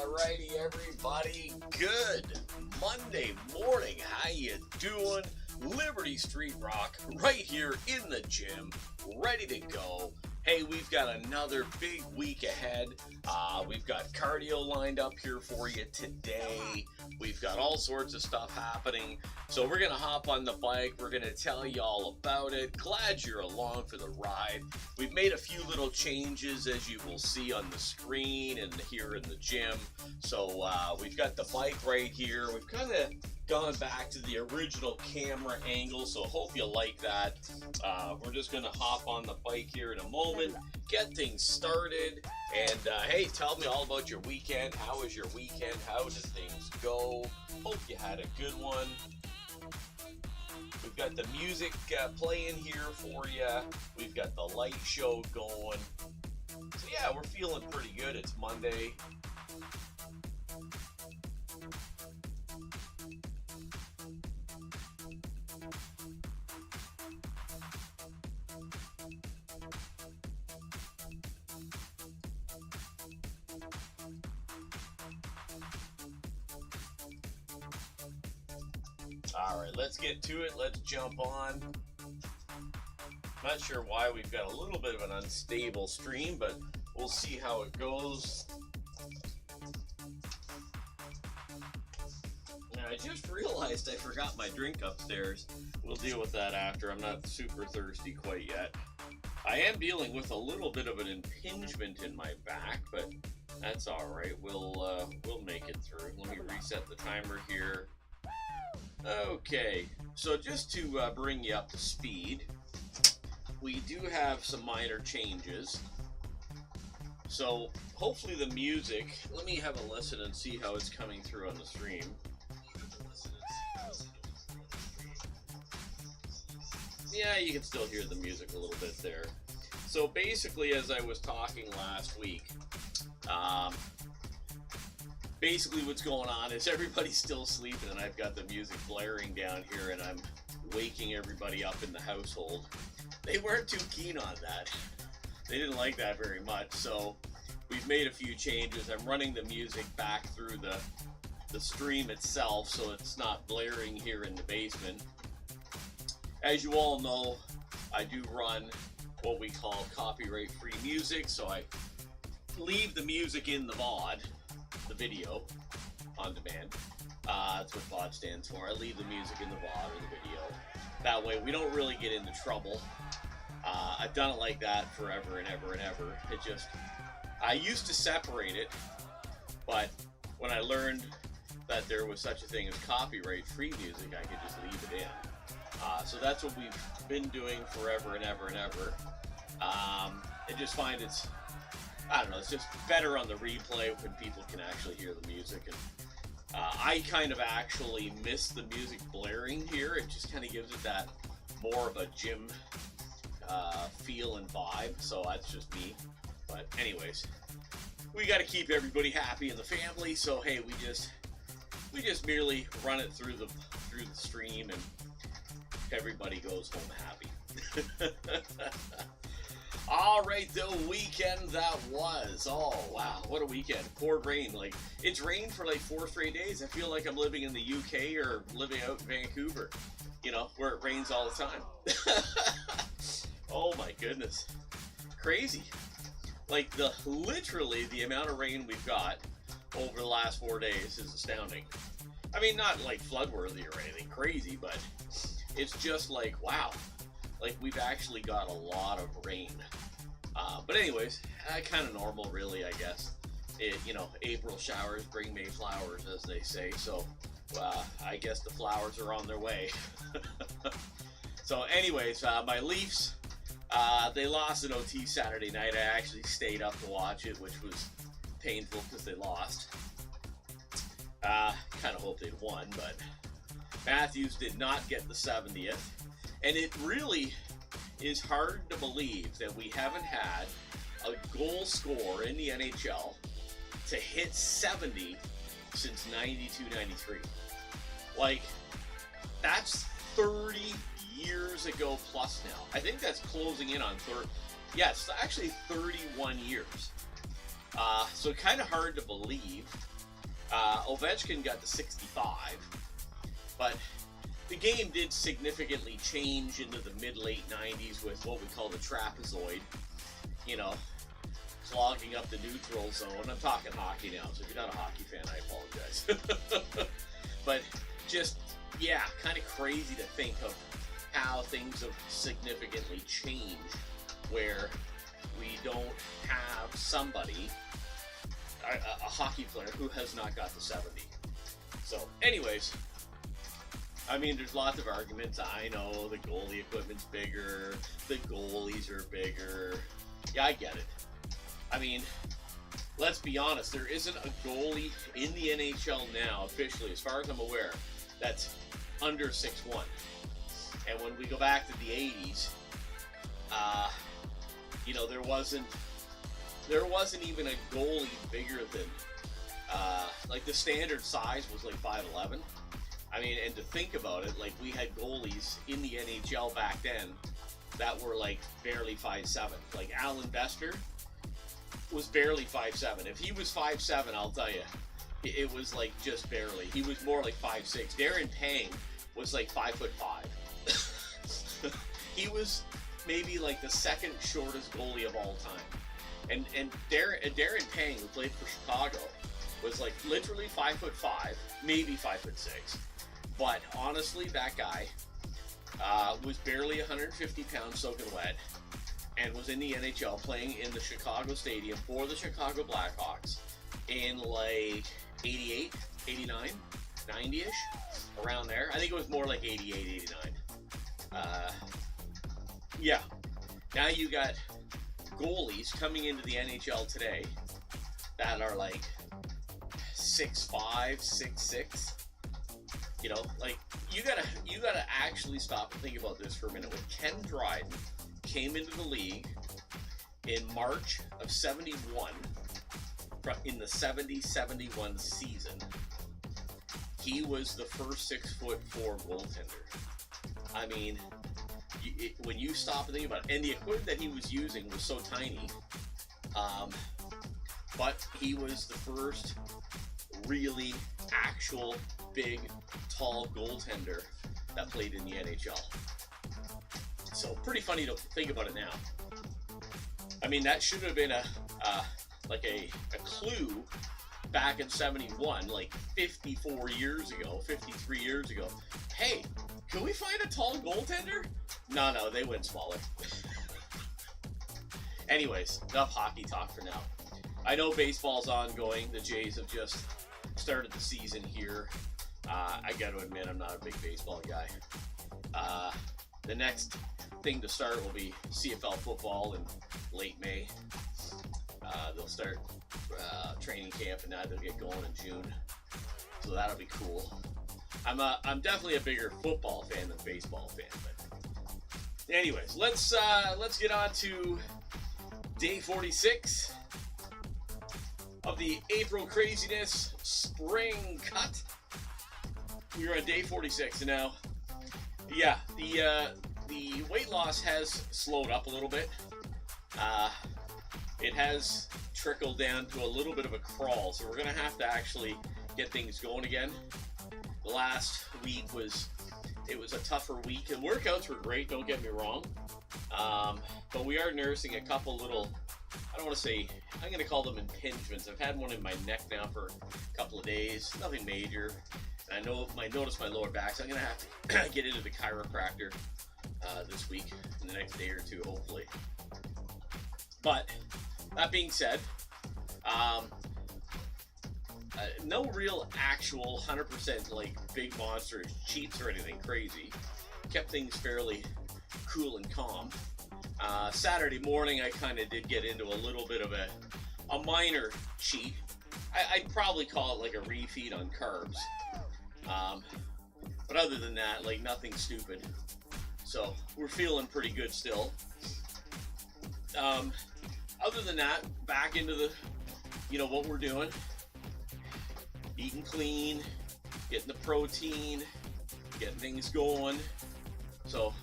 Alrighty, everybody. Good Monday morning. How you doing? Liberty Street Rock right here in the gym, ready to go. Hey, we've got another big week ahead. We've got cardio lined up here for you today. We've got all sorts of stuff happening. So we're going to hop on the bike. We're going to tell you all about it. Glad you're along for the ride. We've made a few little changes, as you will see on the screen and here in the gym. So we've got the bike right here. We've kind of gone back to the original camera angle, so hope you like that. We're just gonna hop on the bike here in a moment, get things started, and hey, tell me all about your weekend. How was your weekend? How did things go? Hope you had a good one. We've got the music playing here for you. We've got the light show going. So yeah, we're feeling pretty good. It's Monday. Alright, let's get to it. Let's jump on. Not sure why we've got a little bit of an unstable stream, but we'll see how it goes. Now, I just realized I forgot my drink upstairs. We'll deal with that after. I'm not super thirsty quite yet. I am dealing with a little bit of an impingement in my back, but that's alright. We'll make it through. Let me reset the timer here. Okay, so just to bring you up to speed, we do have some minor changes. So hopefully the music, let me have a listen and see how it's coming through on the stream. Yeah, you can still hear the music a little bit there. So basically, as I was talking last week, basically what's going on is everybody's still sleeping and I've got the music blaring down here and I'm waking everybody up in the household. They weren't too keen on that. They didn't like that very much, so we've made a few changes. I'm running the music back through the stream itself so it's not blaring here in the basement. As you all know, I do run what we call copyright-free music, so I leave the music in the VOD, the video on demand. That's what VOD stands for. I leave the music in the VOD or the video. That way we don't really get into trouble. I've done it like that forever and ever and ever. It just, I used to separate it, but when I learned that there was such a thing as copyright-free music, I could just leave it in. So that's what we've been doing forever and ever and ever. I just find it's, I don't know, it's just better on the replay when people can actually hear the music. And I kind of actually miss the music blaring here. It just kind of gives it that more of a gym feel and vibe. So that's just me. But anyways, we got to keep everybody happy in the family. So hey, we just merely run it through the stream and everybody goes home happy. All right, the weekend that was. Oh, wow, what a weekend. Poured rain. Like, it's rained for like 4 straight days. I feel like I'm living in the UK or living out in Vancouver, you know, where it rains all the time. Oh my goodness. Crazy. Like, literally the amount of rain we've got over the last 4 days is astounding. I mean, not like flood-worthy or anything crazy, but it's just like, wow. Like, we've actually got a lot of rain. But anyways, kind of normal, really, I guess. You know, April showers bring May flowers, as they say. So, I guess the flowers are on their way. So anyways, my Leafs, they lost in OT Saturday night. I actually stayed up to watch it, which was painful because they lost. Kind of hoped they'd won, but Matthews did not get the 70th. And it really is hard to believe that we haven't had a goal scorer in the NHL to hit 70 since 92-93. Like, that's 30 years ago plus now. I think that's closing in on 30. Yes, actually 31 years. So kind of hard to believe Ovechkin got to 65, but the game did significantly change into the mid-late 90s with what we call the trapezoid, you know, clogging up the neutral zone. I'm talking hockey now, so if you're not a hockey fan, I apologize. But just, yeah, kind of crazy to think of how things have significantly changed, where we don't have somebody, a hockey player, who has not got to 70. So, anyways, I mean, there's lots of arguments. I know the goalie equipment's bigger, the goalies are bigger. Yeah, I get it. I mean, let's be honest, there isn't a goalie in the NHL now, officially, as far as I'm aware, that's under 6'1". And when we go back to the 80s, you know, there wasn't even a goalie bigger than, like, the standard size was like 5'11". I mean, and to think about it, like, we had goalies in the NHL back then that were like barely 5'7". Like Alan Bester was barely 5'7". If he was 5'7", I'll tell you, it was like just barely. He was more like 5'6". Darren Pang was like 5'5". He was maybe like the second shortest goalie of all time. And Darren Pang, who played for Chicago, was like literally 5'5", maybe 5'6". But honestly, that guy was barely 150 pounds soaking wet, and was in the NHL playing in the Chicago Stadium for the Chicago Blackhawks in like 88, 89, 90-ish, around there. I think it was more like 88, 89. Yeah. Now you got goalies coming into the NHL today that are like 6'5", 6'6". You know, like, you gotta actually stop and think about this for a minute. When Ken Dryden came into the league in March of 71, in the 70-71 season, he was the first 6'4" goaltender. I mean, when you stop and think about it, and the equipment that he was using was so tiny, but he was the first really actual big, tall goaltender that played in the NHL. So pretty funny to think about it now. I mean, that should have been a clue back in 71, like 54 years ago, 53 years ago. Hey, can we find a tall goaltender? No, they went smaller. Anyways, enough hockey talk for now. I know baseball's ongoing. The Jays have just started the season here. I got to admit, I'm not a big baseball guy. The next thing to start will be CFL football in late May. They'll start training camp, and now they'll get going in June. So that'll be cool. I'm definitely a bigger football fan than baseball fan. But anyways, let's get on to day 46 of the April Craziness Spring Cut. We're on day 46, and now, yeah, the weight loss has slowed up a little bit. It has trickled down to a little bit of a crawl, so we're gonna have to actually get things going again. The last week was a tougher week, and workouts were great, don't get me wrong. But we are nursing a couple little, I don't want to say, I'm going to call them impingements. I've had one in my neck now for a couple of days, nothing major. And I know notice my lower back, so I'm going to have to get into the chiropractor this week, in the next day or two, hopefully. But that being said, no real actual 100% like big monster cheats or anything crazy. Kept things fairly cool and calm. Saturday morning, I kind of did get into a little bit of a minor cheat. I'd probably call it like a refeed on carbs. But other than that, like nothing stupid. So we're feeling pretty good still. Other than that, back into the, what we're doing. Eating clean, getting the protein, getting things going. So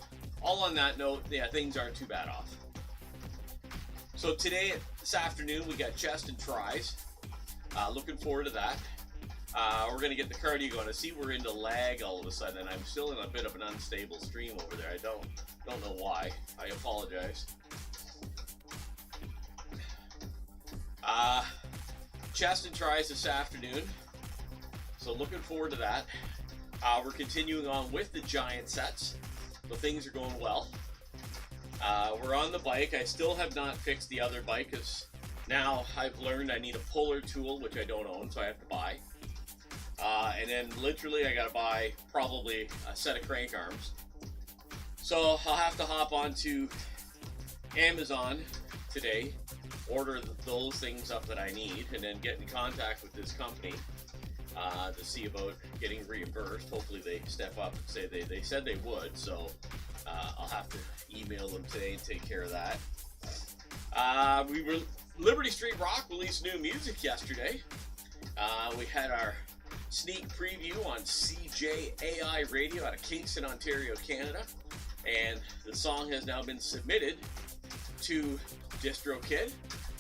all on that note, yeah, things aren't too bad off. So this afternoon, we got chest and tries. Looking forward to that. We're going to get the cardio going. I see we're into lag all of a sudden, and I'm still in a bit of an unstable stream over there. I don't know why. I apologize. Chest and tries this afternoon, so looking forward to that. We're continuing on with the giant sets, so things are going well. We're on the bike. I still have not fixed the other bike because now I've learned I need a puller tool, which I don't own, so I have to buy. And then literally I gotta buy probably a set of crank arms. So I'll have to hop onto Amazon today, order those things up that I need, and then get in contact with this company to see about getting reimbursed. Hopefully they step up and say they said they would, so I'll have to email them today and take care of that. Liberty Street Rock released new music yesterday. We had our sneak preview on CJAI Radio out of Kingston, Ontario, Canada, and the song has now been submitted to DistroKid,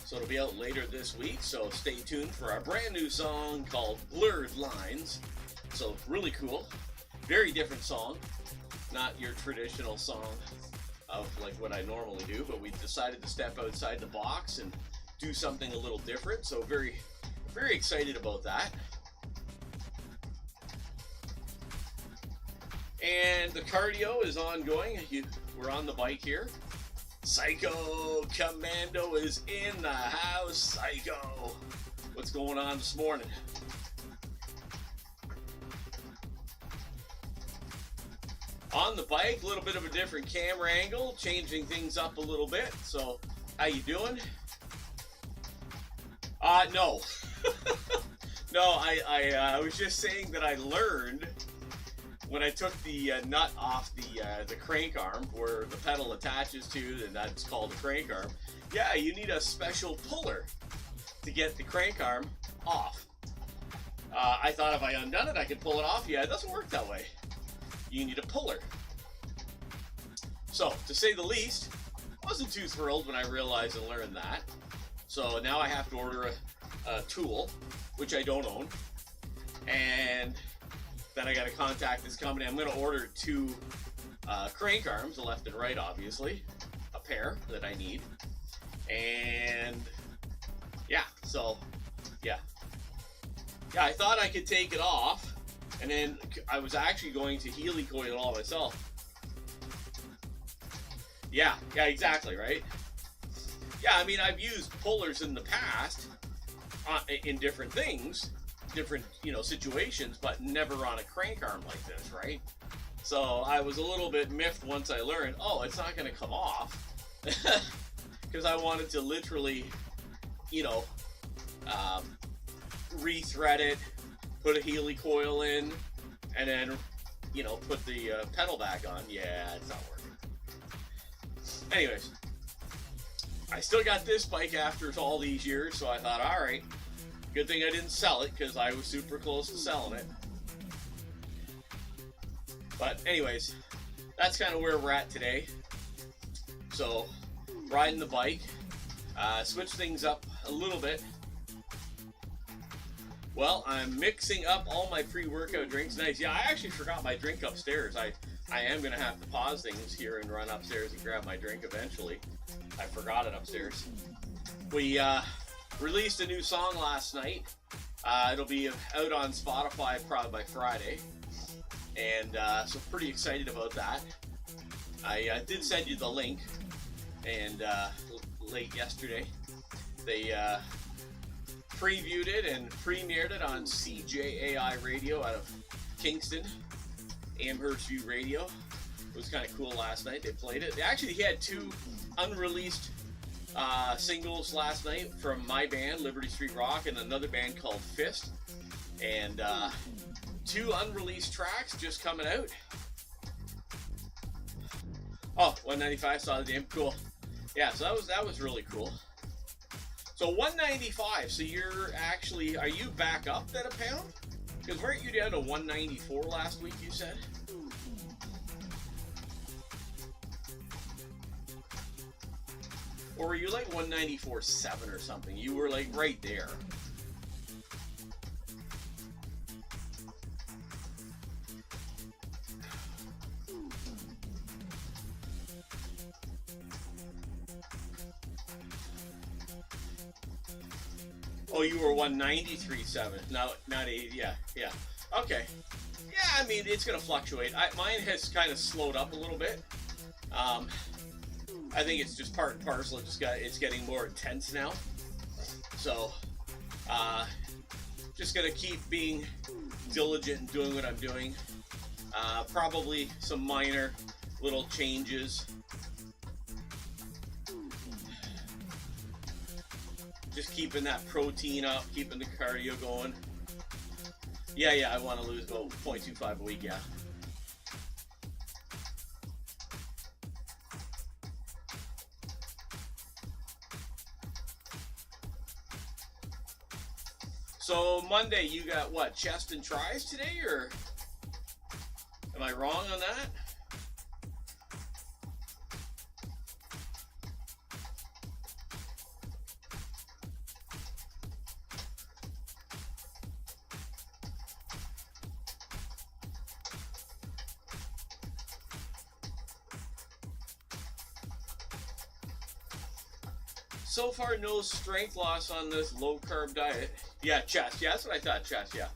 so it'll be out later this week, so stay tuned for our brand new song called Blurred Lines. So really cool, very different song, not your traditional song of like what I normally do, but we decided to step outside the box and do something a little different, so very, very excited about that. And the cardio is ongoing. We're on the bike here. Psycho Commando is in the house. Psycho. What's going on this morning? On the bike, a little bit of a different camera angle, changing things up a little bit. So, how you doing? No. No, I was just saying that I learned when I took the nut off the crank arm where the pedal attaches to, and that's called a crank arm. Yeah, you need a special puller to get the crank arm off. I thought if I undone it, I could pull it off. Yeah, it doesn't work that way. You need a puller. So, to say the least, wasn't too thrilled when I realized and learned that. So now I have to order a tool, which I don't own, and then I got to contact this company. I'm going to order two crank arms, the left and right, obviously, a pair that I need, and yeah, so yeah, I thought I could take it off, and then I was actually going to helicoil it all myself. Yeah, exactly, right? Yeah, I mean, I've used pullers in the past in different things, different, situations, but never on a crank arm like this, right? So I was a little bit miffed once I learned, oh, it's not going to come off, because I wanted to literally, rethread it, put a helicoil in, and then, put the pedal back on. Yeah, it's not working. Anyways, I still got this bike after all these years, so I thought, all right, good thing I didn't sell it because I was super close to selling it. But anyways, that's kind of where we're at today. So, riding the bike, switch things up a little bit. Well, I'm mixing up all my pre-workout drinks. Nice. Yeah, I actually forgot my drink upstairs. I am going to have to pause things here and run upstairs and grab my drink eventually. I forgot it upstairs. We released a new song last night. It'll be out on Spotify probably by Friday. And so pretty excited about that. I did send you the link. And late yesterday, they previewed it and premiered it on CJAI Radio out of Kingston, Amherst View Radio. It was kind of cool last night. They played it. They actually had two unreleased singles last night from my band, Liberty Street Rock, and another band called Fist. And two unreleased tracks just coming out. Oh, 195, saw the damn cool. Yeah, so that was really cool. So 195, so you're actually, are you back up then a pound? Because weren't you down to 194 last week, you said? Or were you like 194.7 or something? You were like right there. Oh, you were 193.7. Now, not 80. Yeah, yeah. Okay. Yeah, I mean, it's going to fluctuate. Mine has kind of slowed up a little bit. I think it's just part and parcel. It's getting more intense now. So, just going to keep being diligent and doing what I'm doing. Probably some minor little changes. Just keeping that protein up, keeping the cardio going. Yeah, I want to lose about 0.25 a week, yeah. So Monday, you got what, chest and tris today, or am I wrong on that? So far, no strength loss on this low-carb diet. Yeah, chest. Yeah, that's what I thought, chest, yeah.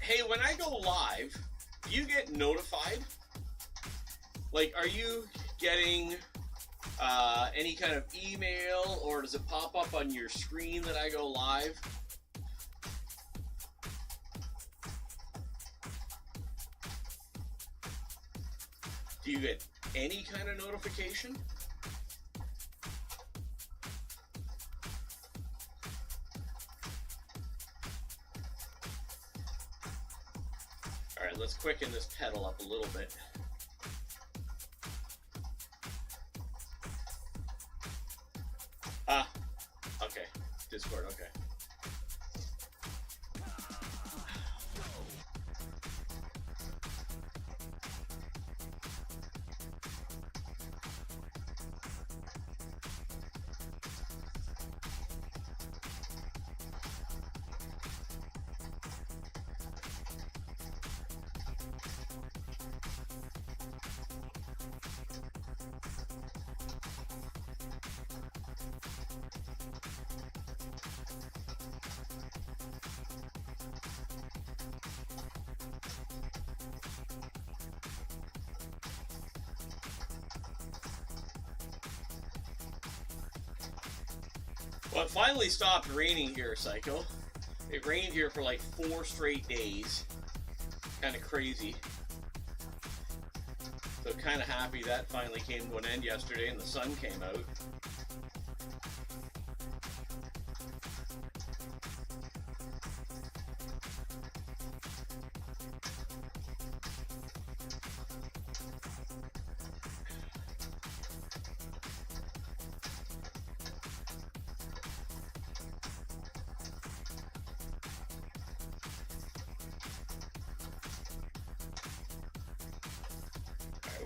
Hey, when I go live, do you get notified? Like, are you getting any kind of email, or does it pop up on your screen that I go live? Do you get any kind of notification? All right, let's quicken this pedal up a little bit. Ah, okay, Discord, okay. Well, it finally stopped raining here, Psycho. It rained here for like 4 straight days. Kind of crazy. So kind of happy that finally came to an end yesterday and the sun came out.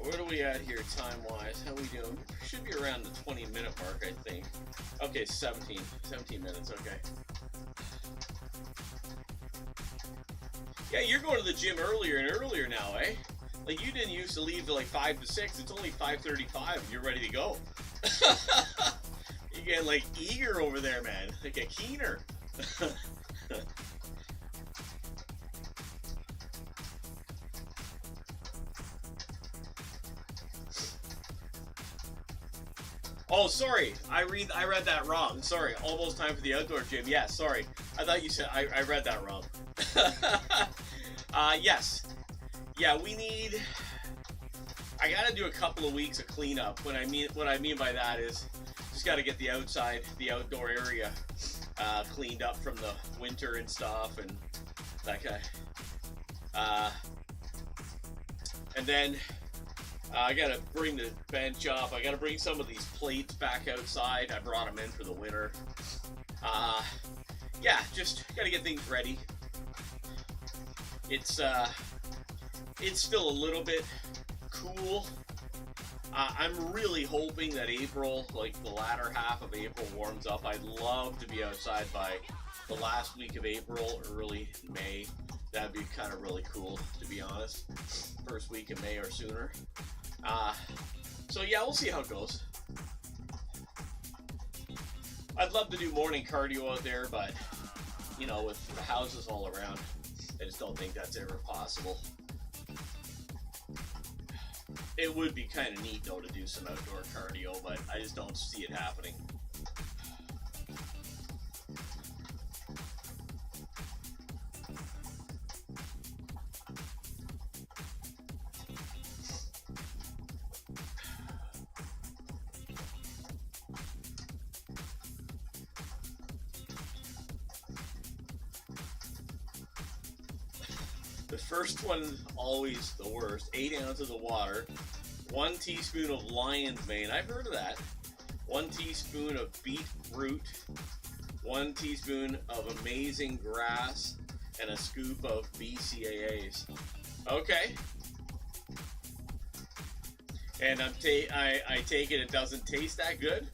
What are we at here time-wise? How we doing? Should be around the 20-minute mark, I think. Okay, 17 minutes, okay. Yeah, you're going to the gym earlier and earlier now, eh? Like, you didn't used to leave till like 5 to 6. It's only 5:35 and you're ready to go. You're getting, like, eager over there, man. Like a keener. Oh, sorry. I read that wrong. Sorry. Almost time for the outdoor gym. Yeah, sorry. I thought you said I read that wrong. Yes. Yeah, we need. I gotta do a couple of weeks of cleanup. What I mean by that is just gotta get the outdoor area cleaned up from the winter and stuff, and that kind. And then. I gotta bring the bench up. I gotta bring some of these plates back outside. I brought them in for the winter. Yeah, just gotta get things ready. It's still a little bit cool. I'm really hoping that April, like the latter half of April, warms up. I'd love to be outside by the last week of April, early May. That'd be kind of really cool, to be honest. First week in May or sooner. So yeah, we'll see how it goes. I'd love to do morning cardio out there, but you know, with the houses all around, I just don't think that's ever possible. It would be kind of neat though to do some outdoor cardio, but I just don't see it happening. The first one, always the worst. 8 ounces of water, 1 teaspoon of lion's mane. I've heard of that. 1 teaspoon of beetroot, 1 teaspoon of amazing grass, and a scoop of BCAAs. Okay. And I take it doesn't taste that good?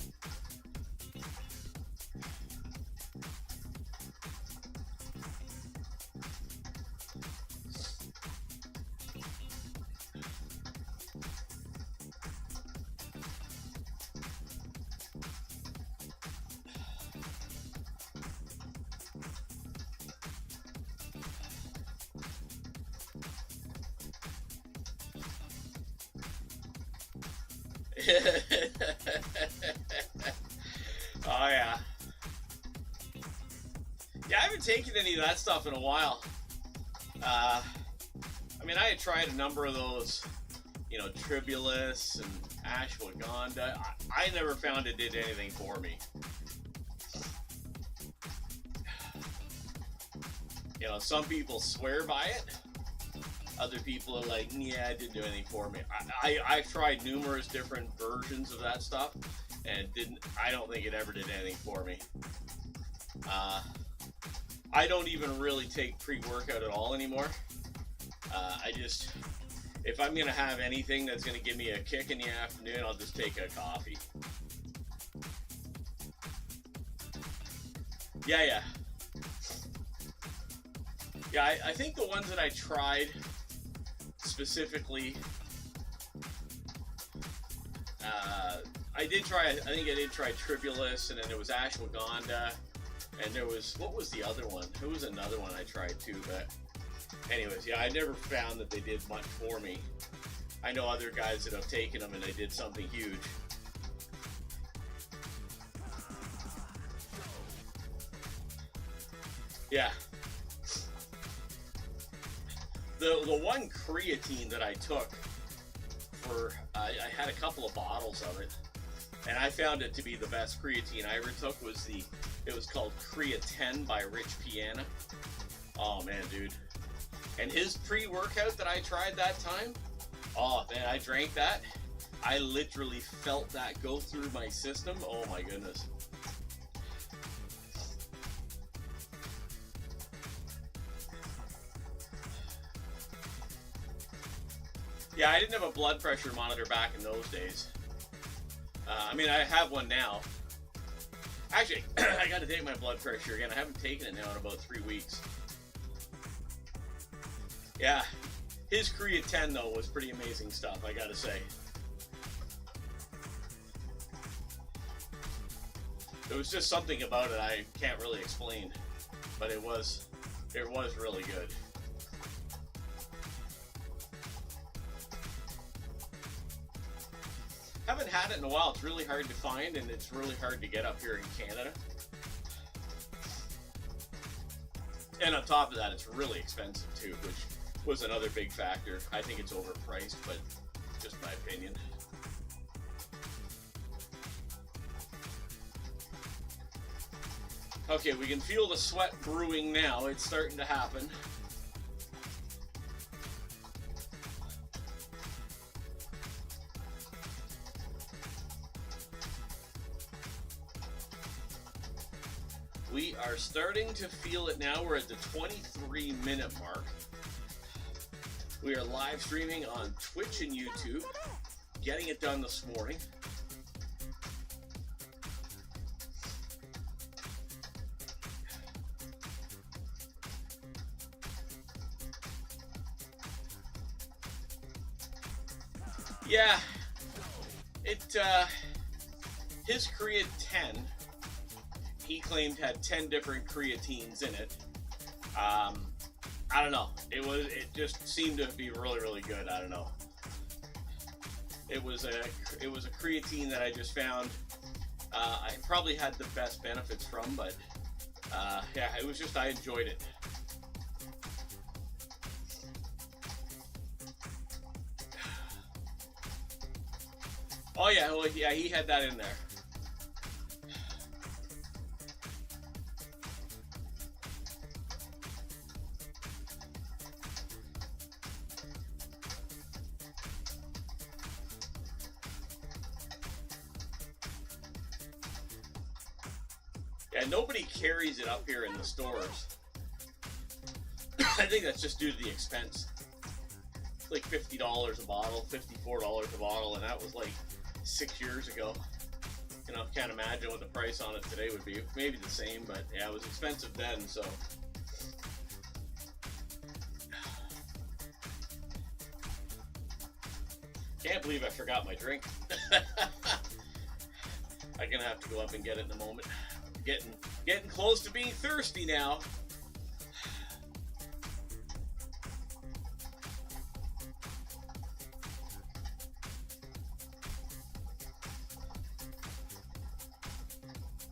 Oh yeah. Yeah, I haven't taken any of that stuff in a while. I mean, I had tried a number of those, you know, tribulus and ashwagandha. I never found it did anything for me. You know, some people swear by it. Other people are like, yeah, it didn't do anything for me. I've tried numerous different versions of that stuff, and I don't think it ever did anything for me. I don't even really take pre-workout at all anymore. If I'm gonna have anything that's gonna give me a kick in the afternoon, I'll just take a coffee. Yeah. I think the ones that I tried specifically, I think I did try tribulus, and then there was ashwagandha, and there was, what was the other one? There was another one I tried too, but anyways, yeah, I never found that they did much for me. I know other guys that have taken them and they did something huge. Yeah. The one creatine that I took I had a couple of bottles of it, and I found it to be the best creatine I ever took. It was called Creatine by Rich Piana. Oh man, dude. And his pre-workout that I tried that time, oh man, I drank that. I literally felt that go through my system. Oh my goodness. Yeah, I didn't have a blood pressure monitor back in those days. I mean, I have one now. Actually, I got to take my blood pressure again. I haven't taken it now in about 3 weeks. Yeah, his creatine though was pretty amazing stuff, I gotta say. There was just something about it I can't really explain, but it was really good. Haven't had it in a while. It's really hard to find, and it's really hard to get up here in Canada. And on top of that, it's really expensive too, which was another big factor. I think it's overpriced, but just my opinion. Okay, we can feel the sweat brewing now. It's starting to happen. We are starting to feel it now. We're at the 23-minute mark. We are live streaming on Twitch and YouTube. Getting it done this morning. Yeah, his Create 10, he claimed had 10 different creatines in it. I don't know. It just seemed to be really, really good. I don't know. It was a creatine that I just found I probably had the best benefits from, but yeah, it was just, I enjoyed it. Oh yeah, well, yeah, he had that in there. Yeah, nobody carries it up here in the stores. I think that's just due to the expense. It's like $50 a bottle, $54 a bottle, and that was like 6 years ago. You know, can't imagine what the price on it today would be. Maybe the same, but yeah, it was expensive then, so. Can't believe I forgot my drink. I'm gonna have to go up and get it in a moment. Getting close to being thirsty now.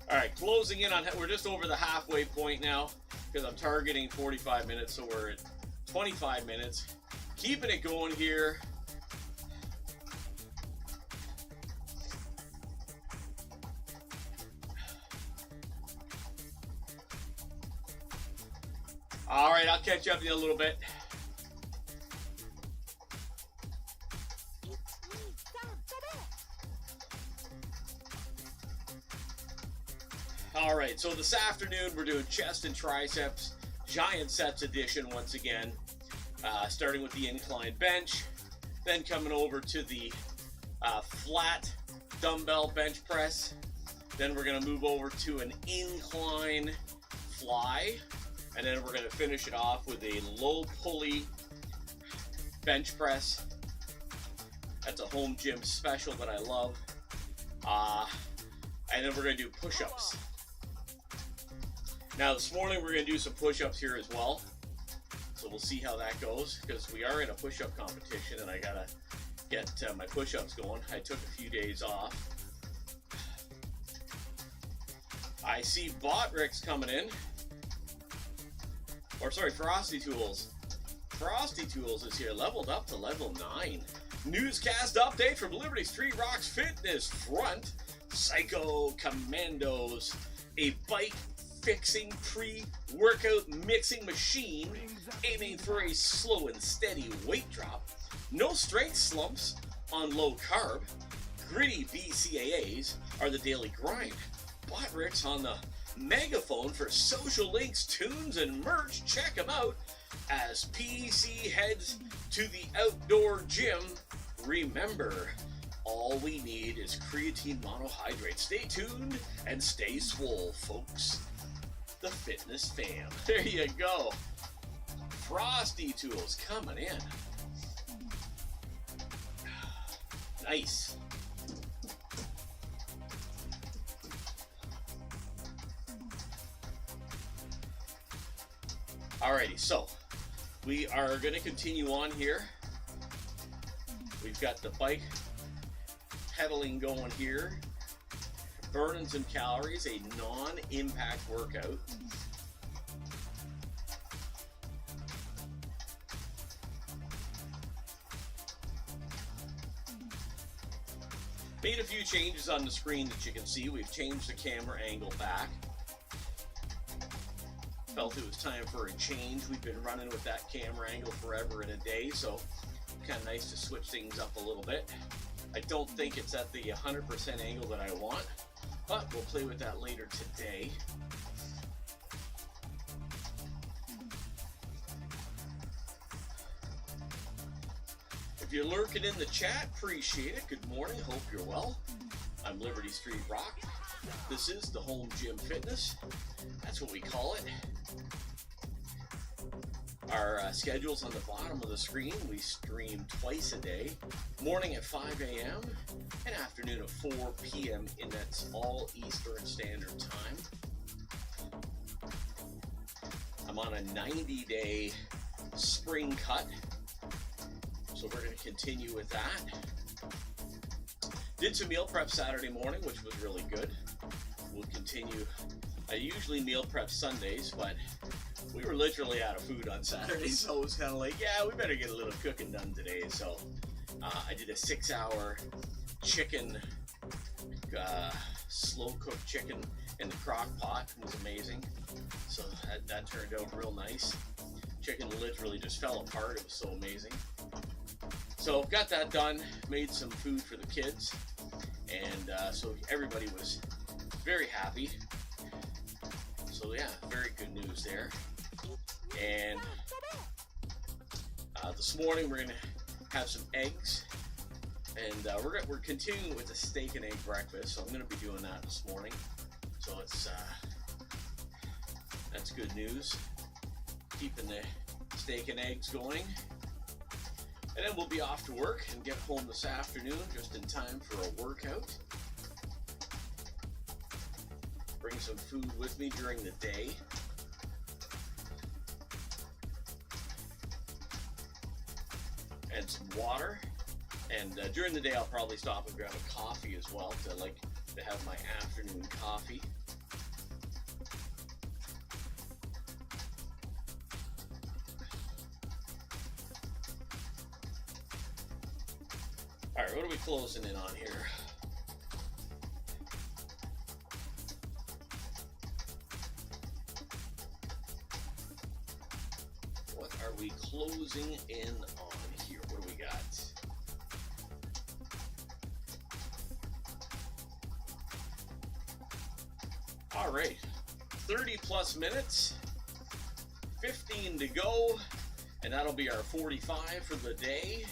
All right, closing in on, we're just over the halfway point now because I'm targeting 45 minutes, so we're at 25 minutes. Keeping it going here. All right, I'll catch up with you a little bit. All right, so this afternoon we're doing chest and triceps, giant sets edition once again, starting with the incline bench, then coming over to the flat dumbbell bench press, then we're going to move over to an incline fly, and then we're going to finish it off with a low pulley bench press. That's a home gym special that I love. And then we're going to do push-ups. Now this morning we're going to do some push-ups here as well. So we'll see how that goes, because we are in a push-up competition and I got to get my push-ups going. I took a few days off. I see Botrix coming in. Or sorry, Frosty Tools. Frosty Tools is here, leveled up to level 9. Newscast update from Liberty Street Rocks Fitness Front. Psycho Commandos, a bike fixing pre-workout mixing machine aiming for a slow and steady weight drop. No strength slumps on low carb. Gritty BCAAs are the daily grind. Botrix on the megaphone for social links, tunes, and merch. Check them out as PC heads to the outdoor gym. Remember, all we need is creatine monohydrate. Stay tuned and stay swole, folks. The fitness fam. There you go. Frosty Tools coming in. Nice. Alrighty, so we are going to continue on here. We've got the bike pedaling going here. Burning some calories, a non-impact workout. Made a few changes on the screen that you can see. We've changed the camera angle back. Felt it was time for a change. We've been running with that camera angle forever and a day, so kind of nice to switch things up a little bit. I don't think it's at the 100% angle that I want, but we'll play with that later today. If you're lurking in the chat, appreciate it. Good morning, hope you're well. I'm Liberty Street Rock. This is the home gym fitness. That's what we call it. Our schedule's on the bottom of the screen. We stream twice a day, morning at 5 a.m. and afternoon at 4 p.m. and that's all Eastern Standard Time. I'm on a 90-day spring cut, so we're going to continue with that. Did some meal prep Saturday morning, which was really good. We'll continue. I usually meal prep Sundays, but we were literally out of food on Saturday, so it was kind of like, yeah, we better get a little cooking done today. So I did a 6-hour chicken, slow-cooked chicken in the crock pot. It was amazing. So that turned out real nice. Chicken literally just fell apart. It was so amazing. So got that done, made some food for the kids, and so everybody was very happy. So yeah, very good news there. And this morning we're gonna have some eggs, and we're continuing with the steak and egg breakfast. So I'm gonna be doing that this morning. So it's that's good news. Keeping the steak and eggs going, and then we'll be off to work and get home this afternoon just in time for a workout. Bring some food with me during the day. And some water. And during the day I'll probably stop and grab a coffee as well, to like to have my afternoon coffee. Alright, what are we closing in on here? What are we closing in on here? What do we got? Alright, 30 plus minutes, 15 to go, and that'll be our 45 for the day.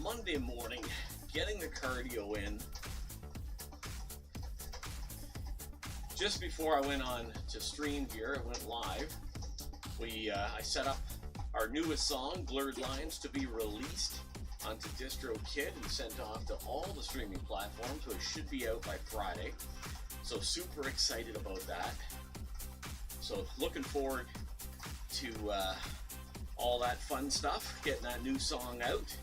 Monday morning, getting the cardio in. Just before I went on to stream here, I went live. I set up our newest song, Blurred Lines, to be released onto DistroKid and sent off to all the streaming platforms, so it should be out by Friday. So super excited about that. So looking forward to all that fun stuff, getting that new song out.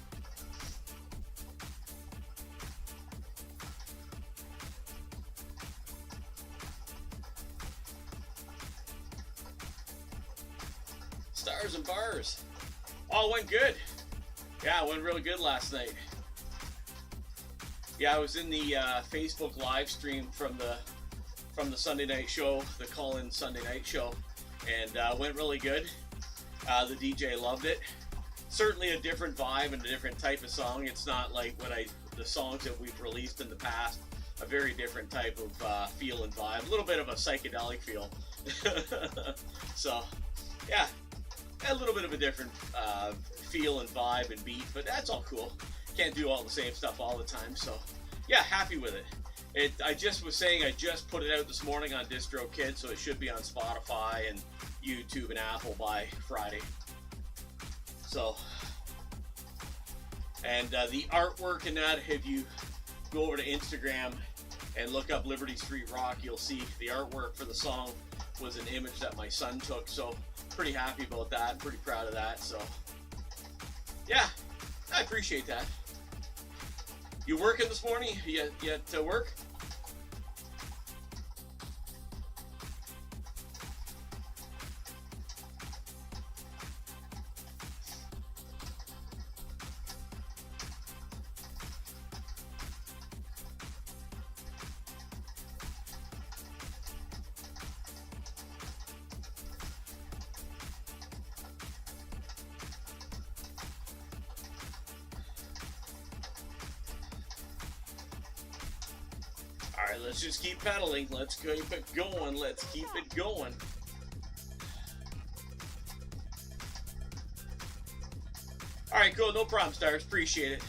Stars and bars. Oh, it went good. Yeah, it went really good last night. Yeah, I was in the Facebook live stream from the Sunday night show, the call-in Sunday night show, and went really good. The DJ loved it. Certainly a different vibe and a different type of song. It's not like the songs that we've released in the past. A very different type of feel and vibe. A little bit of a psychedelic feel. So, yeah. A little bit of a different feel and vibe and beat, but that's all cool. Can't do all the same stuff all the time, so yeah, happy with it. I just was saying I just put it out this morning on DistroKid, so it should be on Spotify and YouTube and Apple by Friday. So, and the artwork in that, if you go over to Instagram and look up Liberty Street Rock, you'll see the artwork for the song was an image that my son took, so pretty happy about that, pretty proud of that. So yeah, I appreciate that. You working this morning? You at work? All right, let's just keep pedaling. Let's keep it going. Let's keep it going. All right, cool. No problem, Stars. Appreciate it.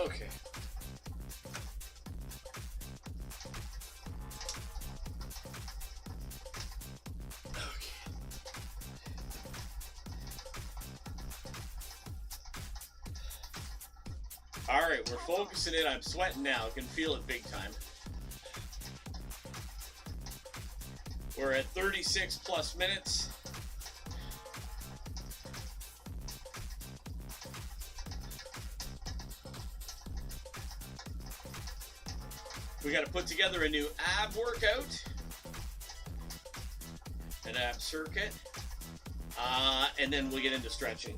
Okay. All right, we're focusing in. I'm sweating now. I can feel it big time. We're at 36 plus minutes. We got to put together a new ab workout, an ab circuit, and then we'll get into stretching.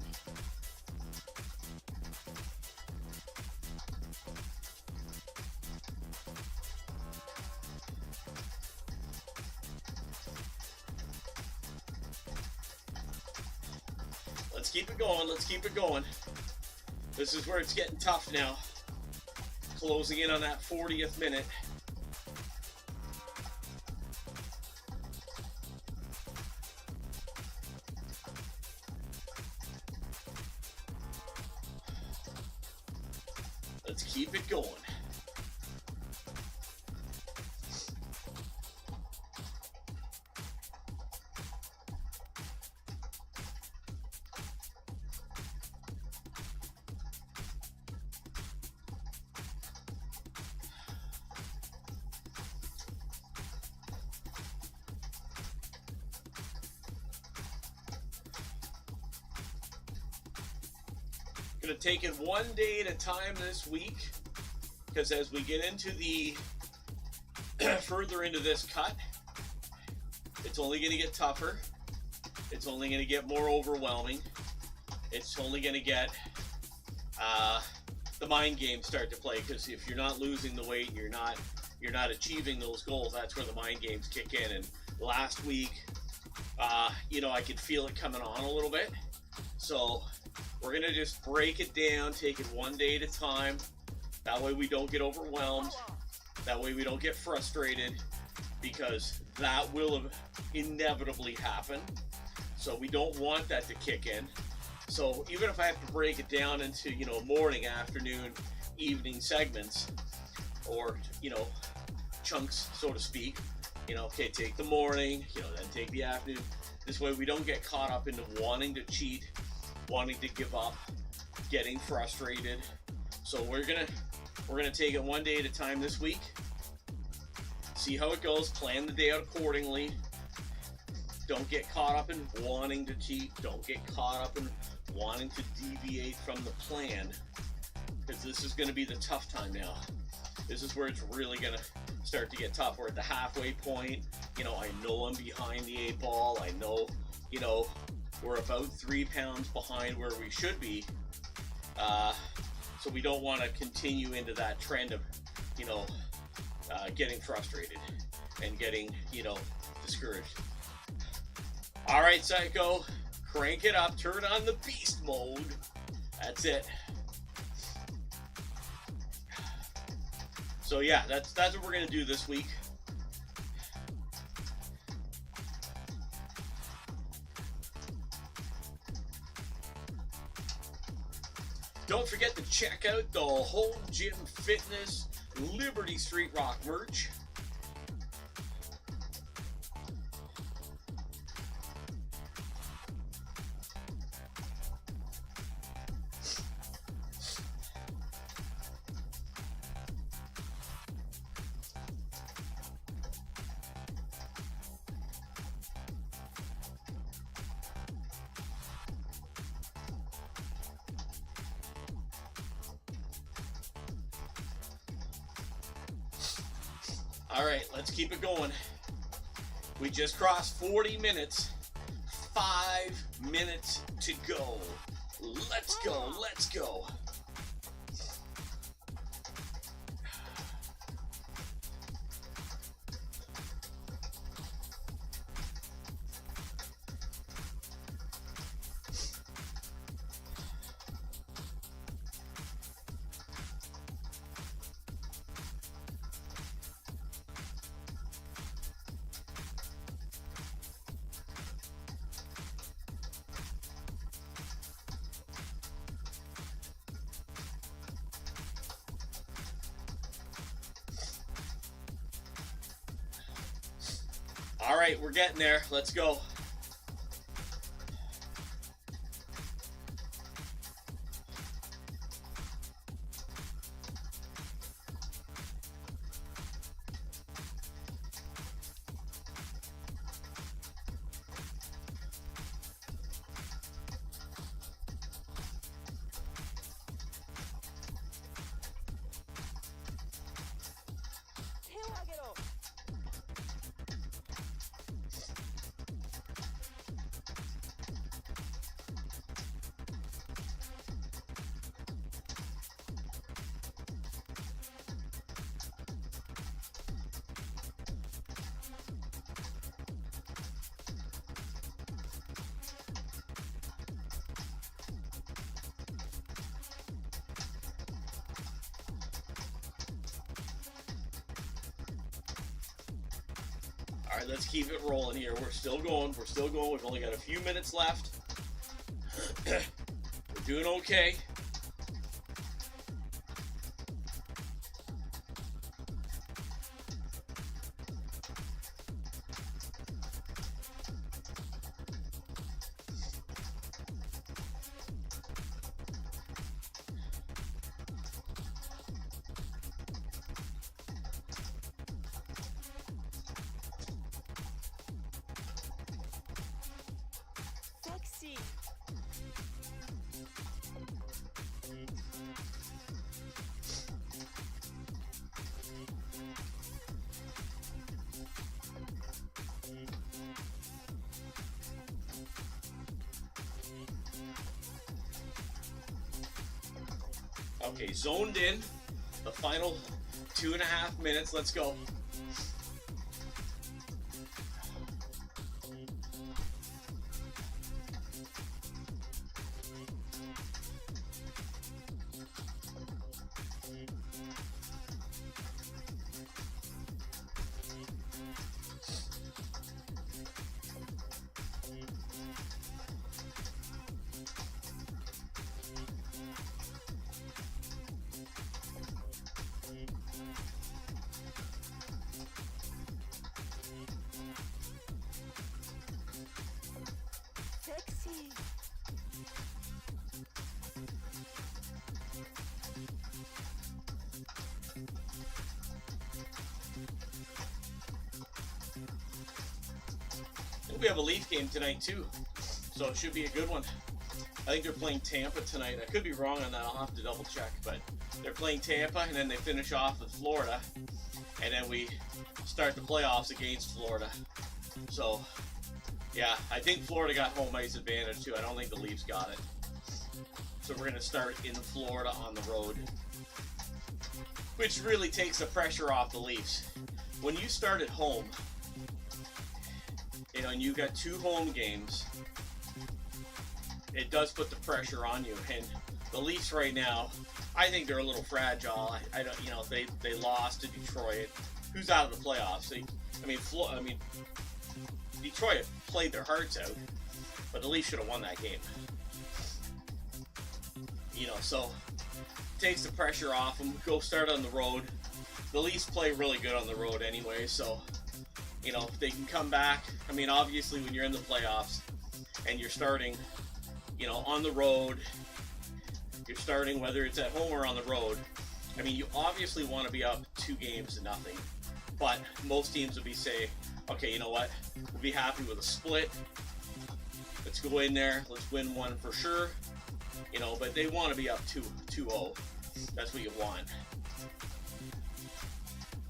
Let's keep it going. Let's keep it going. This is where it's getting tough now. Closing in on that 40th minute. Let's keep it going. Going to take it one day at a time this week, because as we get into the further into this cut, it's only going to get tougher. It's only going to get more overwhelming. It's only going to get the mind games start to play, because if you're not losing the weight, you're not achieving those goals. That's where the mind games kick in. And last week, I could feel it coming on a little bit. So we're going to just break it down, take it one day at a time. That way we don't get overwhelmed. That way we don't get frustrated, because that will inevitably happen. So we don't want that to kick in. So even if I have to break it down into, morning, afternoon, evening segments, or, chunks, so to speak, okay, take the morning, then take the afternoon. This way we don't get caught up into wanting to cheat, wanting to give up, getting frustrated. So we're gonna take it one day at a time this week. See how it goes. Plan the day out accordingly. Don't get caught up in wanting to cheat. Don't get caught up in wanting to deviate from the plan, because this is going to be the tough time now. This is where it's really going to start to get tough. We're at the halfway point. I know I'm behind the 8 ball. I know, we're about 3 pounds behind where we should be. So we don't want to continue into that trend of, getting frustrated and getting, discouraged. All right, Psycho, crank it up, turn on the beast mode. That's it. So yeah, that's what we're gonna do this week. Don't forget to check out the Home Gym Fitness Liberty Street Rock merch. All right, let's keep it going. We just crossed 40 minutes. 5 minutes to go. Let's go, let's go. All right, we're getting there. Let's go. All right, let's keep it rolling here. We're still going. We're still going. We've only got a few minutes left. We're doing okay. Okay, zoned in. The final 2.5 minutes. Let's go. We have a Leaf game tonight too, so it should be a good one. I think they're playing Tampa tonight. I could be wrong on that. I'll have to double check, but they're playing Tampa, and then they finish off with Florida, and then we start the playoffs against Florida. So, yeah, I think Florida got home ice advantage too. I don't think the Leafs got it. So we're going to start in Florida on the road, which really takes the pressure off the Leafs. When you start at home, you know, and you got 2 home games, it does put the pressure on you. And the Leafs right now, I think they're a little fragile. I don't, you know, they lost to Detroit, who's out of the playoffs. I mean, Detroit played their hearts out, but the Leafs should have won that game. You know, so it takes the pressure off them. Go start on the road. The Leafs play really good on the road anyway, so, you know, if they can come back. I mean, obviously, when you're in the playoffs and you're starting, you know, on the road, you're starting whether it's at home or on the road. I mean, you obviously want to be up 2-0, but most teams will be say, okay, you know what, we'll be happy with a split. Let's go in there, let's win one for sure. You know, but they want to be up 2-0. That's what you want.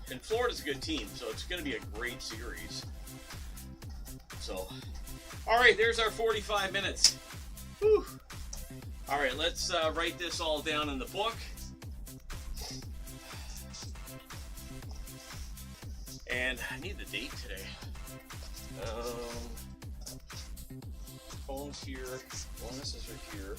And Florida's a good team, so it's going to be a great series. So, all right, there's our 45 minutes. Whew. All right, let's write this all down in the book. And I need the date today. Phone's here. Bonuses are here.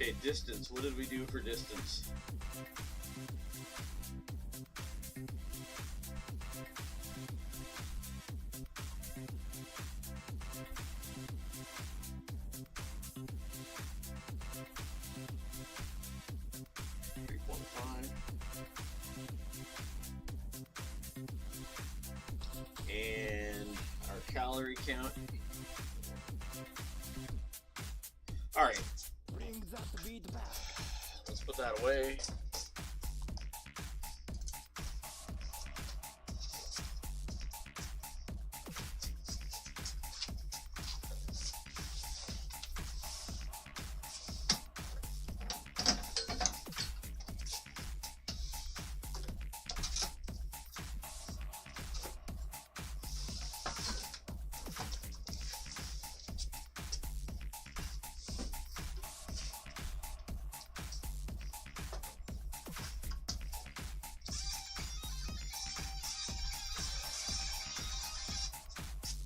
Okay, distance. What did we do for distance? And our calorie count. All right, let's put that away.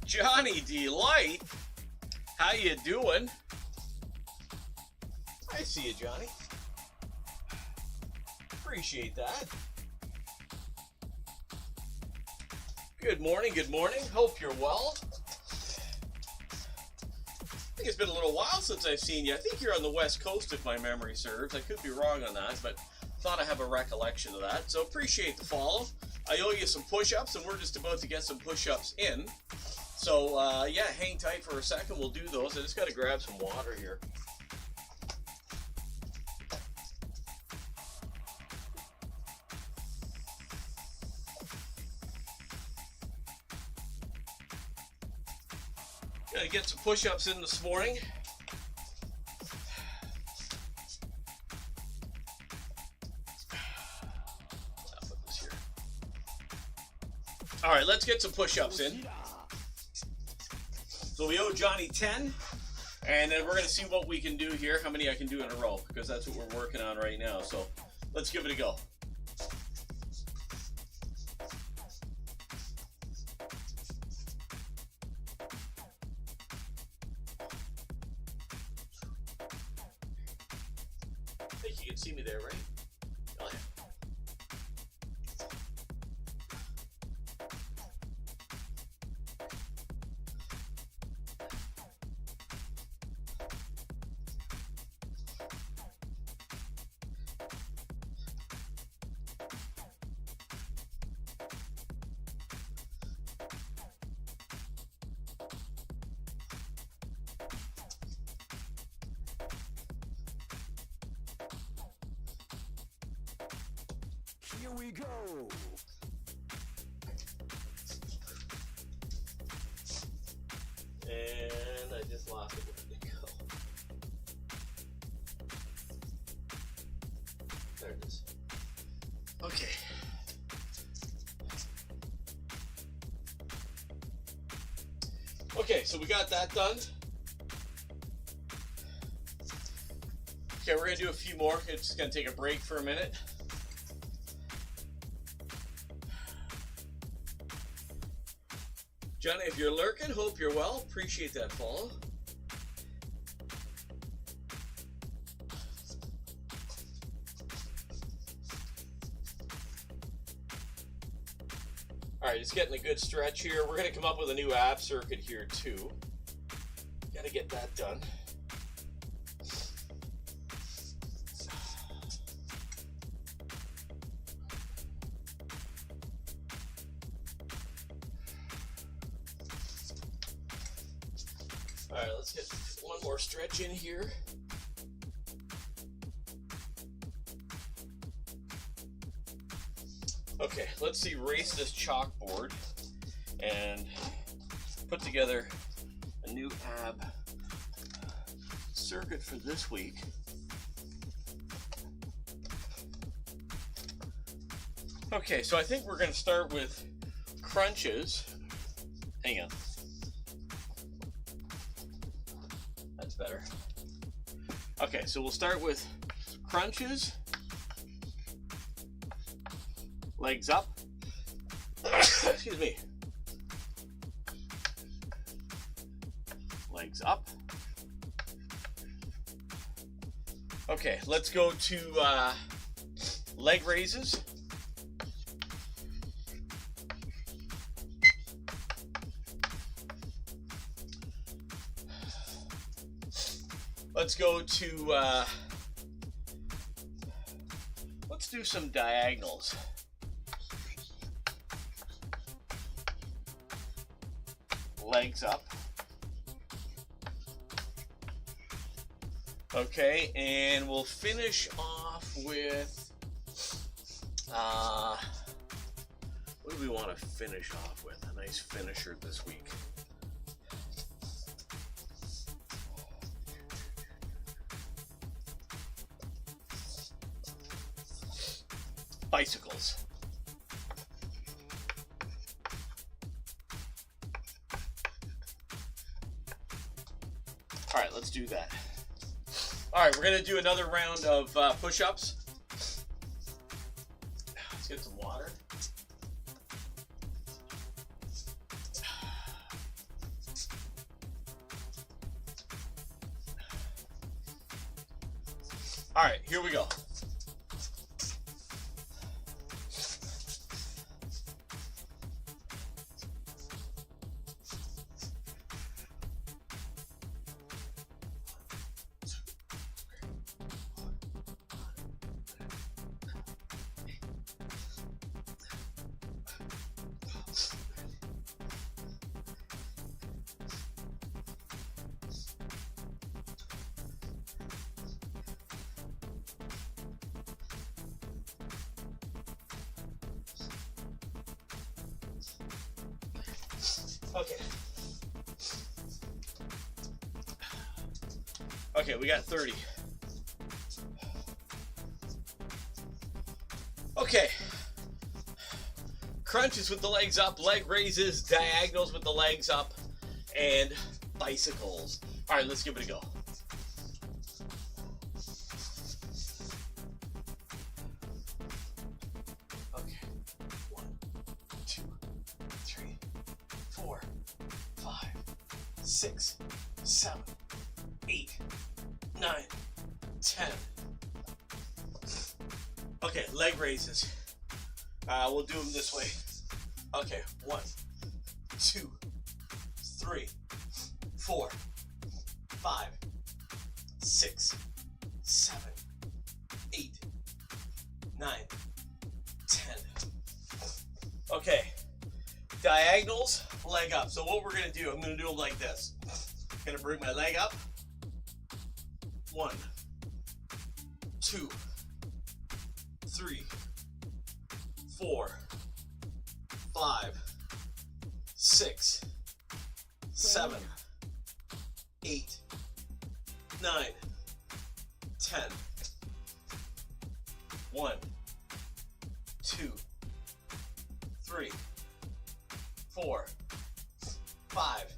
Johnny Delight, how you doing? I see you, Johnny. Appreciate that. Good morning, good morning. Hope you're well. I think it's been a little while since I've seen you. I think you're on the West Coast if my memory serves. I could be wrong on that, but thought I have a recollection of that. So appreciate the follow. I owe you some push-ups, and we're just about to get some push-ups in. So, yeah, hang tight for a second. We'll do those. I just got to grab some water here. Got to get some push-ups in this morning. I'll put this here. All right, let's get some push-ups in. So we owe Johnny 10, and then we're going to see what we can do here, how many I can do in a row, because that's what we're working on right now. So let's give it a go. I think you can see me there, right? Oh, yeah. Here we go. And I just lost it. Where did it go? There it is. Okay. Okay, so we got that done. Okay, we're gonna do a few more. It's just gonna take a break for a minute. Johnny, if you're lurking, hope you're well. Appreciate that follow. All right, just getting a good stretch here. We're gonna come up with a new ab circuit here too. Gotta get that done. All right, let's get one more stretch in here. Okay, let's erase this chalkboard and put together a new ab circuit for this week. Okay, so I think we're going to start with crunches. Hang on. That's better. Okay, so we'll start with crunches. Legs up. Excuse me. Legs up. Okay, let's go to leg raises. Let's go to, let's do some diagonals. Legs up. Okay, and we'll finish off with, what do we want to finish off with? A nice finisher this week. Bicycles. All right, let's do that. All right, we're gonna do another round of push-ups. Let's get some water. All right, here we go. Okay. Okay, we got 30. Okay. Crunches with the legs up, leg raises, diagonals with the legs up, and bicycles. All right, let's give it a go. Okay. 1, 2, 3, 4, 5, 6, 7, 8, 9, 10. Okay, leg raises. We'll do them this way. Okay, 1, 2, 3, 4, 5, 6, 7, 8, 9, 10. Okay, diagonals, leg up. So what we're gonna do, I'm gonna do them like this. I'm gonna bring my leg up. 1, 2, 3, 4, 5, 6, 7, 8, 9, 10. 1, 2, 3, 4, 5,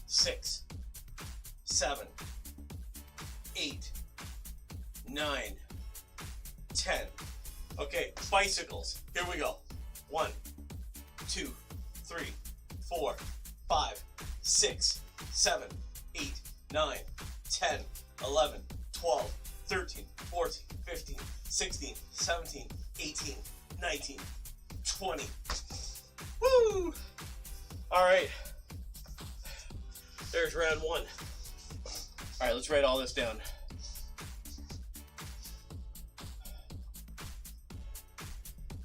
6, 7, 8, 9, 10. Okay, bicycles. Here we go. 1, 2, 3, 4, 5, 6, 7, 8, 9, 10, 11, 12, 13, 14, 15, 16, 17, 18, 19, 20. Woo! All right. There's round 1. All right, let's write all this down.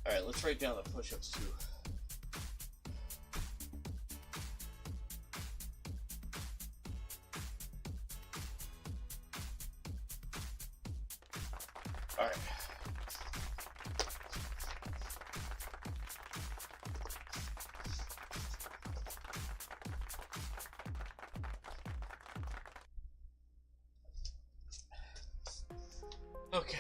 All right, let's write down the push-ups too. All right. Okay.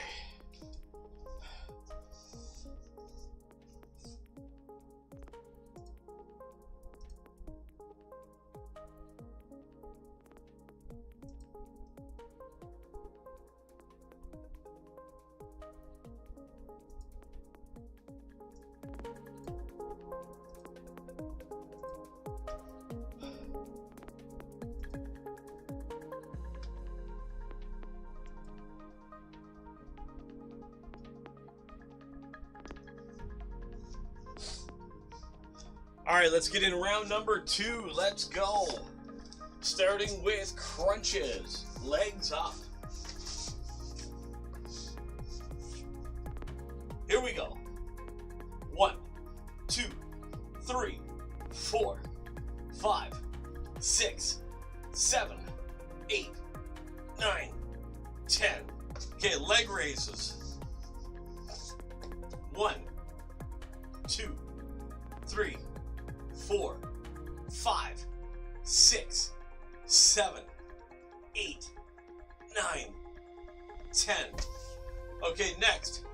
All right, let's get in round number 2. Let's go. Starting with crunches. Legs up. Here we go. 1, 2, 3, 4, 5, 6, 7, 8, 9, 10. Okay, leg raises. 1, 2, 3, 4, 5, 6, 7, 8, 9, 10. Okay, next,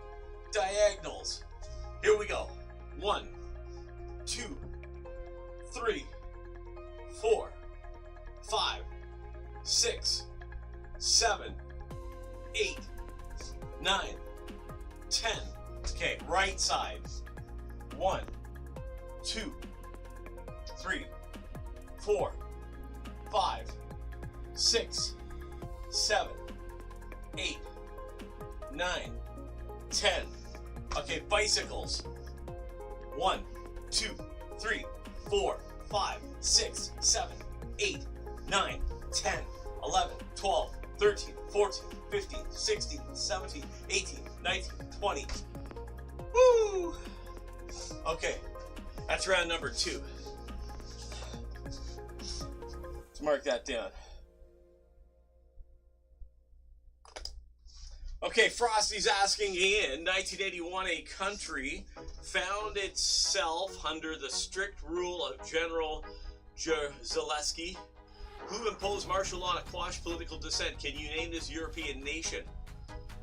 diagonals. Here we go. 1, 2, 3, 4, 5, 6, 7, 8, 9, 10. Okay, right side. 1, 2, 3, 4, 5, 6, 7, 8, 9, 10. Okay, bicycles. 1, 2, 3, 4, 5, 6, 7, 8, 9, 10, 11, 12, 13, 14, 15, 16, 17, 18, 19, 20. Woo! Okay, that's round number 2. Let's mark that down. Okay, Frosty's asking, in 1981, a country found itself under the strict rule of General Zaleski, who imposed martial law to quash political dissent. Can you name this European nation?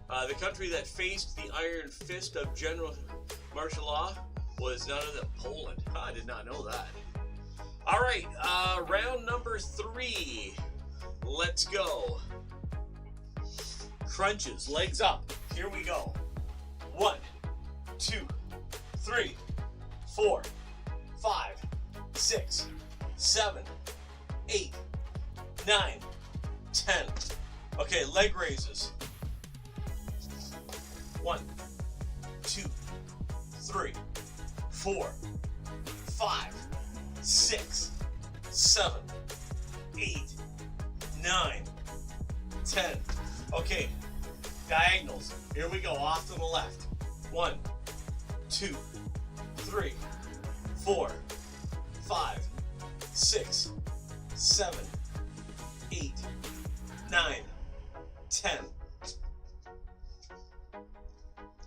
The country that faced the iron fist of general martial law was none other than Poland. I did not know that. All right, round number 3. Let's go. Crunches, legs up. Here we go. 1, 2, 3, 4, 5, 6, 7, 8, 9, 10. Okay, leg raises. 1, 2, 3, 4, 5, 6, 7, 8, 9, 10. Okay, diagonals. Here we go, off to the left. 1, 2, 3, 4, 5, 6, 7, 8, 9, 10.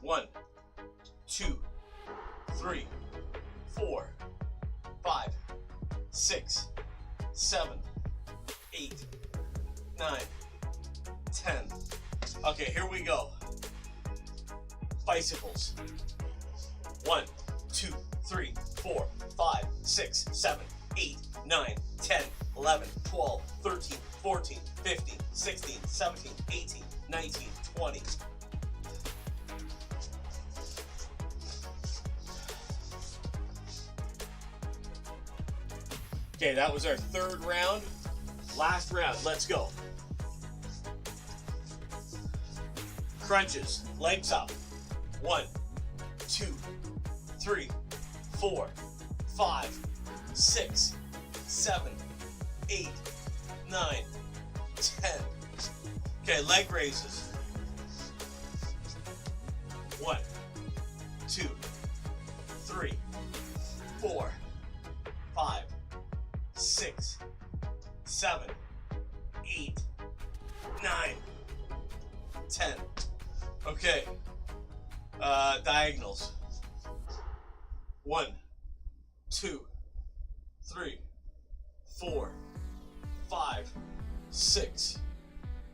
1, 2, 3, 4, 5, 6, 7, 8, 9, 10. Okay, here we go. Bicycles. 1, 2, 3, 4, 5, 6, 7, 8, 9, 10, 11, 12, 13, 14, 15, 16, 17, 18, 19, 20. Okay, that was our 3rd round. Last round, let's go. Crunches, legs up. 1, 2, 3, 4, 5, 6, 7, 8, 9, 10. Okay, leg raises. 1, 2, 3, 4, 5, 6, 7, 8, 9, 10. Okay, diagonals. 1, 2, 3, 4, 5, 6,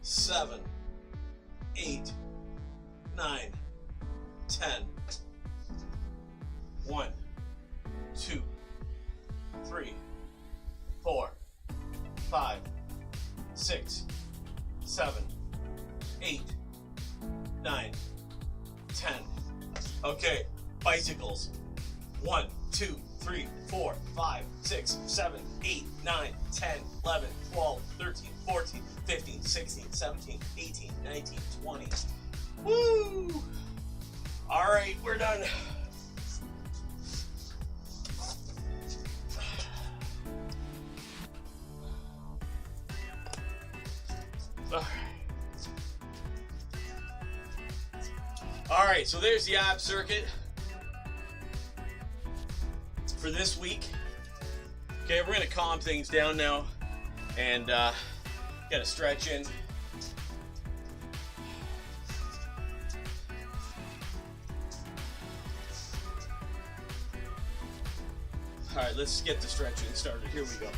7, 8, 9, 10. 1, 2, 3, 4, 5, 6, 7, 8, 9, 10. Okay, bicycles. 1, 2, 3, 4, 5, 6, 7, 8, 9, 10, 11, 12, 13, 14, 15, 16, 17, 18, 19, 20. Woo! All right, we're done. All right, so there's the ab circuit for this week. Okay, we're gonna calm things down now and get a stretch in. All right, let's get the stretching started. Here we go.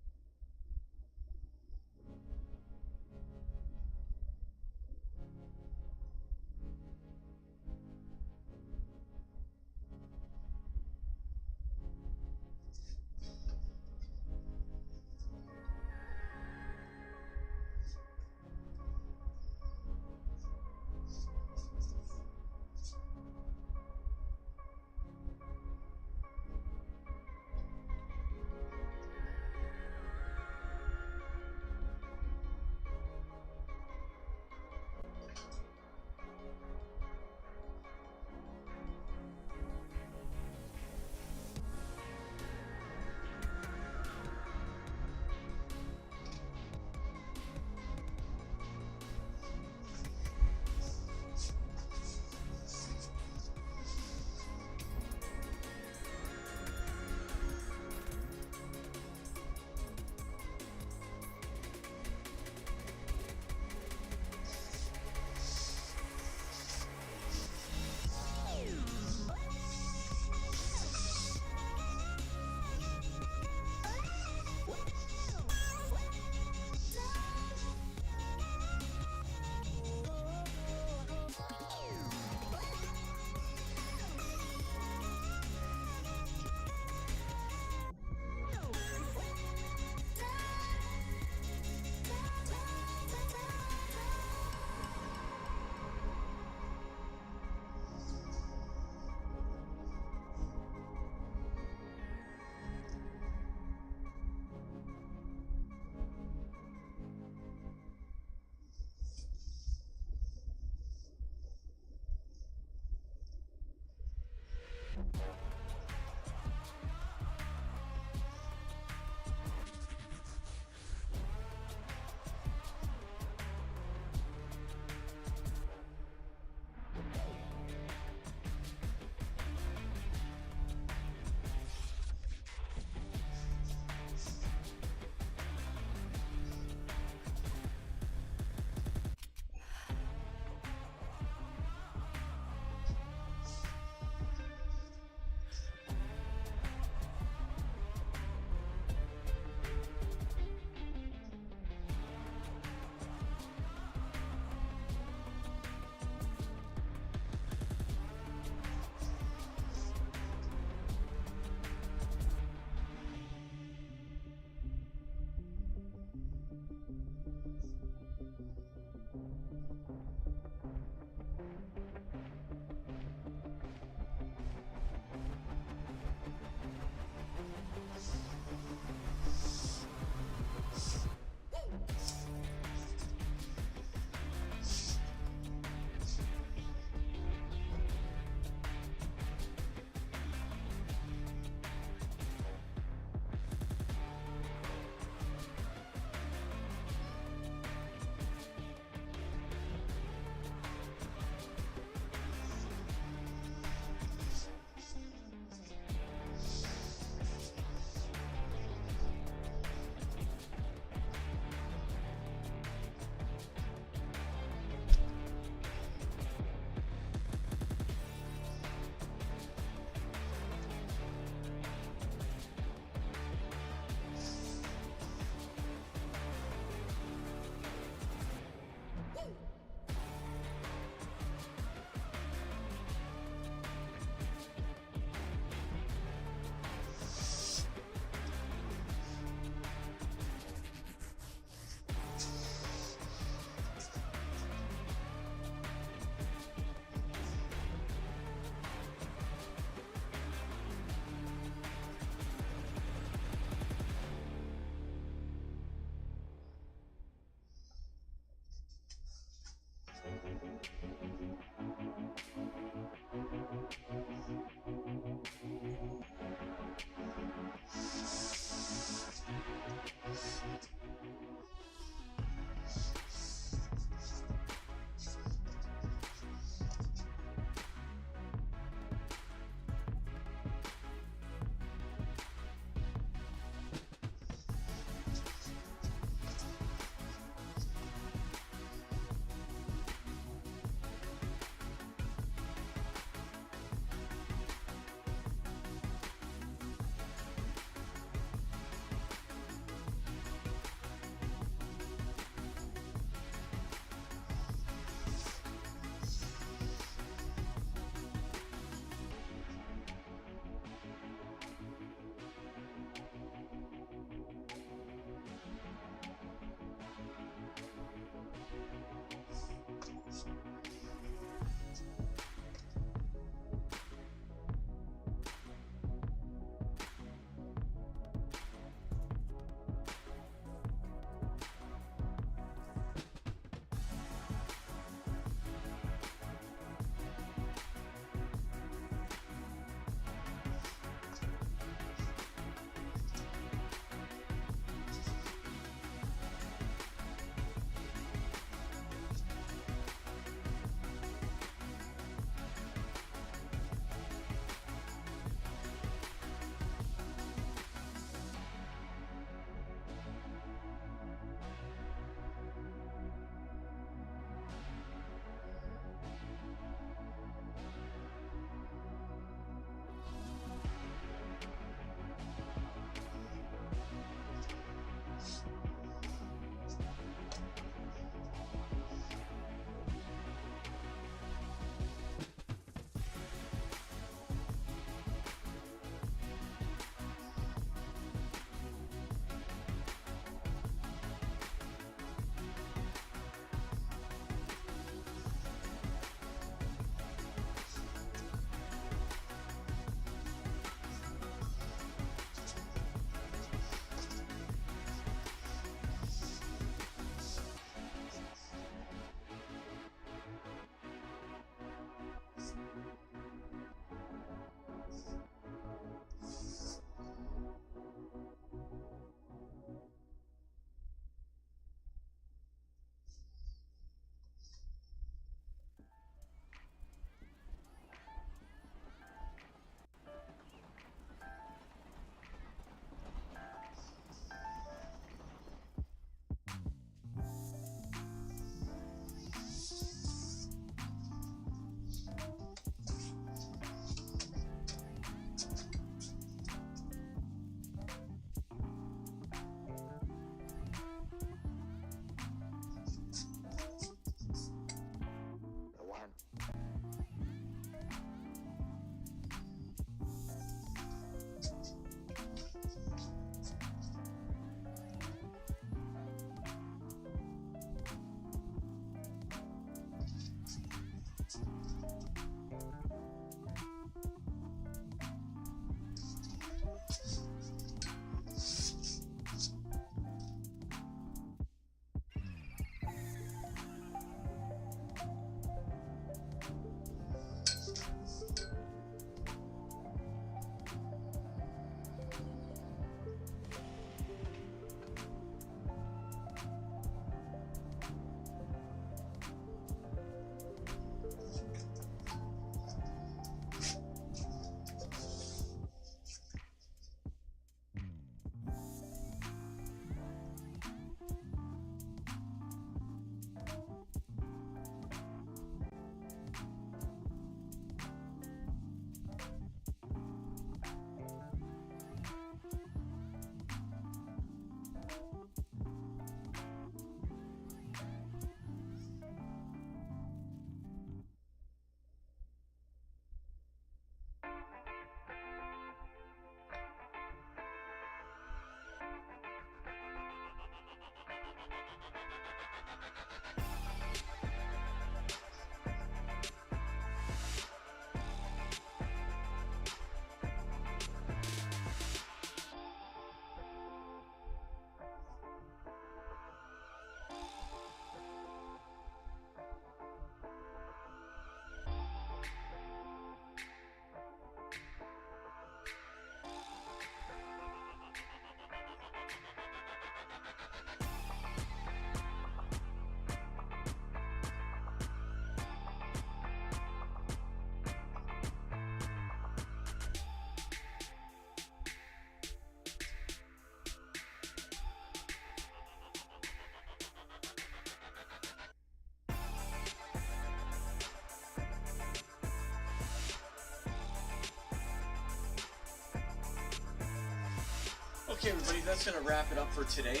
Okay, everybody, that's going to wrap it up for today.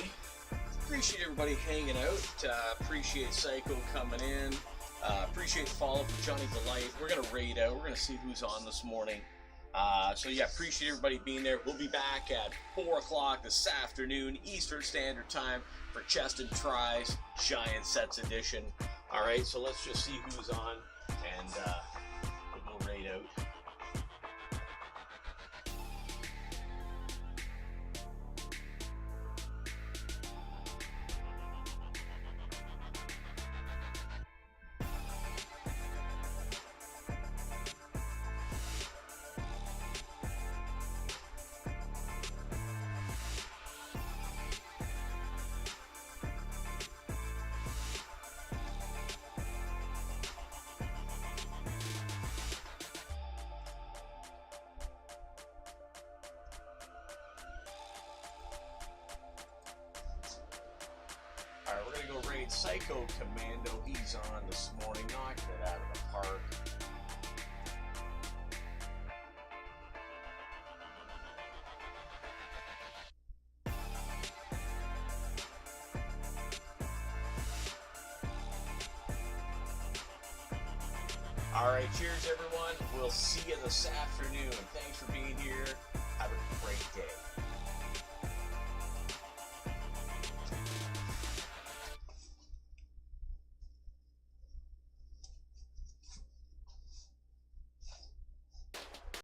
Appreciate everybody hanging out. Appreciate Psycho coming in. Appreciate the follow from Johnny Delight. We're going to raid out. We're going to see who's on this morning. So yeah, appreciate everybody being there. We'll be back at 4 o'clock this afternoon, Eastern Standard Time, for Chest and Tries, Giant Sets Edition. All right, so let's just see who's on, and we'll go raid out. Alright, we're gonna go raid Psycho Commando. He's on this morning, knocking it out of the park. Alright, cheers everyone. We'll see you this afternoon. Thanks for being here. Have a great day.